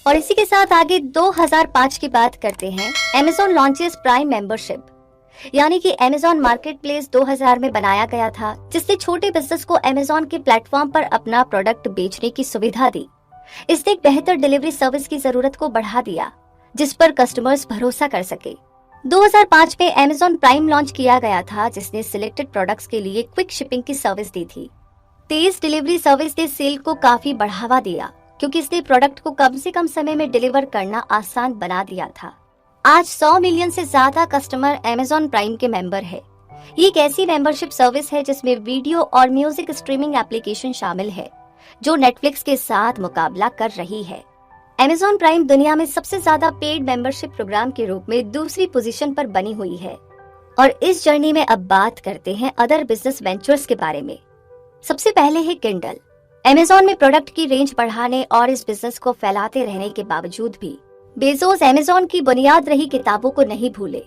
और इसी के साथ आगे 2005 की बात करते हैं। Amazon लॉन्चेस प्राइम मेंबरशिप, यानी कि Amazon मार्केट प्लेस 2000 में बनाया गया था, जिसने छोटे बिजनेस को Amazon के प्लेटफॉर्म पर अपना प्रोडक्ट बेचने की सुविधा दी। इसने एक बेहतर डिलीवरी सर्विस की जरूरत को बढ़ा दिया, जिस पर कस्टमर्स भरोसा कर सके। 2005 में Amazon प्राइम लॉन्च किया गया था, जिसने सिलेक्टेड प्रोडक्ट्स के लिए क्विक शिपिंग की सर्विस दी थी। तेज डिलीवरी सर्विस ने सेल को काफी बढ़ावा दिया, क्योंकि इसने प्रोडक्ट को कम से कम समय में डिलीवर करना आसान बना दिया था। आज 100 मिलियन से ज्यादा कस्टमर Amazon प्राइम के मेंबर है। ये एक ऐसी मेंबरशिप सर्विस है जिसमें वीडियो और म्यूजिक स्ट्रीमिंग एप्लीकेशन शामिल है, जो नेटफ्लिक्स के साथ मुकाबला कर रही है। Amazon प्राइम दुनिया में सबसे ज्यादा पेड मेंबरशिप प्रोग्राम के रूप में दूसरी पोजीशन पर बनी हुई है। और इस जर्नी में अब बात करते हैं अदर बिजनेस वेंचर्स के बारे में। सबसे पहले है Kindle। Amazon में प्रोडक्ट की रेंज बढ़ाने और इस बिजनेस को फैलाते रहने के बावजूद भी बेजोस Amazon की बुनियाद रही किताबों को नहीं भूले।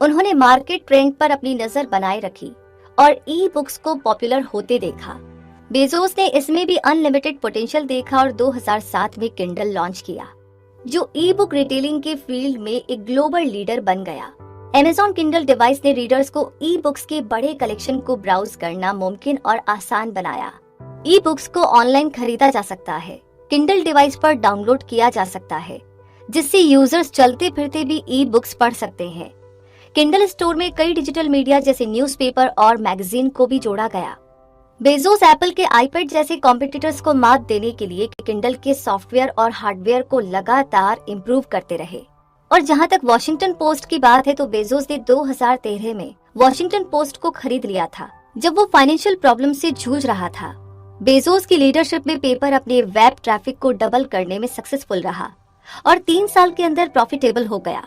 उन्होंने मार्केट ट्रेंड पर अपनी नजर बनाए रखी और ई बुक्स को पॉपुलर होते देखा। बेजोस ने इसमें भी अनलिमिटेड पोटेंशियल देखा और 2007 में Kindle लॉन्च किया, जो ई बुक रिटेलिंग के फील्ड में एक ग्लोबल लीडर बन गया। Amazon Kindle डिवाइस ने रीडर्स को ई बुक्स के बड़े कलेक्शन को ब्राउज करना मुमकिन और आसान बनाया। ई बुक्स को ऑनलाइन खरीदा जा सकता है, Kindle डिवाइस पर डाउनलोड किया जा सकता है, जिससे यूजर्स चलते फिरते भी ई बुक्स पढ़ सकते हैं। Kindle स्टोर में कई डिजिटल मीडिया जैसे न्यूज़पेपर और मैगजीन को भी जोड़ा गया। बेजोस एप्पल के आईपैड जैसे कॉम्पिटिटर्स को मात देने के लिए Kindle के सॉफ्टवेयर और हार्डवेयर को लगातार इम्प्रूव करते रहे। और जहां तक वॉशिंगटन पोस्ट की बात है, तो बेजोस ने 2013 में वॉशिंगटन पोस्ट को खरीद लिया था, जब वो फाइनेंशियल प्रॉब्लम से जूझ रहा था। बेजोस की लीडरशिप में पेपर अपने वेब ट्रैफिक को डबल करने में सक्सेसफुल रहा और 3 साल के अंदर प्रॉफिटेबल हो गया।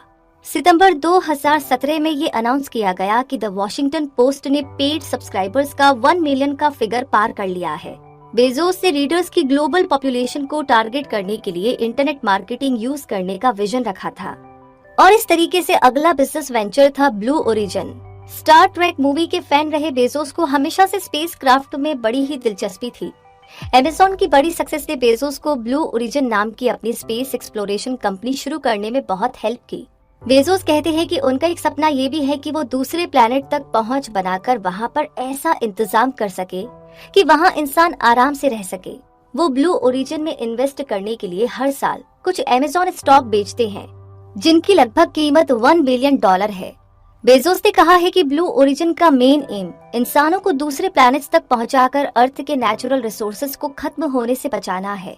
सितंबर 2017 में ये अनाउंस किया गया कि द वॉशिंगटन पोस्ट ने पेड सब्सक्राइबर्स का 1 मिलियन का फिगर पार कर लिया है। बेजोस ने रीडर्स की ग्लोबल पॉपुलेशन को टारगेट करने के लिए इंटरनेट मार्केटिंग यूज करने का विजन रखा था। और इस तरीके से अगला बिजनेस वेंचर था blue origin. Star Trek movie के फैन रहे बेजोस को हमेशा से स्पेस क्राफ्ट में बड़ी ही दिलचस्पी थी। Amazon की बड़ी सक्सेस ने बेजोस को ब्लू ओरिजिन नाम की अपनी स्पेस एक्सप्लोरेशन कंपनी शुरू करने में बहुत हेल्प की। बेजोस कहते हैं कि उनका एक सपना ये भी है कि वो दूसरे प्लेनेट तक पहुंच बनाकर वहां पर ऐसा इंतजाम कर सके कि वहां इंसान आराम से रह सके। वो ब्लू ओरिजिन में इन्वेस्ट करने के लिए हर साल कुछ Amazon स्टॉक बेचते हैं, जिनकी लगभग कीमत $1 बिलियन है। बेजोस ने कहा है कि ब्लू ओरिजिन का मेन एम इंसानों को दूसरे प्लैनेट्स तक पहुंचाकर अर्थ के नेचुरल रिसोर्सेज को खत्म होने से बचाना है।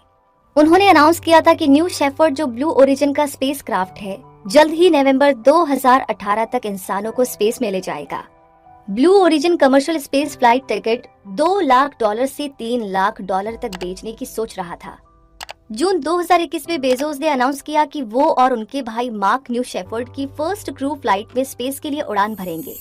उन्होंने अनाउंस किया था कि न्यू शेफर्ड, जो ब्लू ओरिजिन का स्पेस क्राफ्ट है, जल्द ही नवंबर 2018 तक इंसानों को स्पेस में ले जाएगा। Blue origin commercial space flight ticket $2 lakh से $3 लाख तक बेचने की सोच रहा था। जून 2021 में बेजोस ने अनाउंस किया कि वो और उनके भाई मार्क न्यू शेफर्ड की फर्स्ट क्रू फ्लाइट में स्पेस के लिए उड़ान भरेंगे।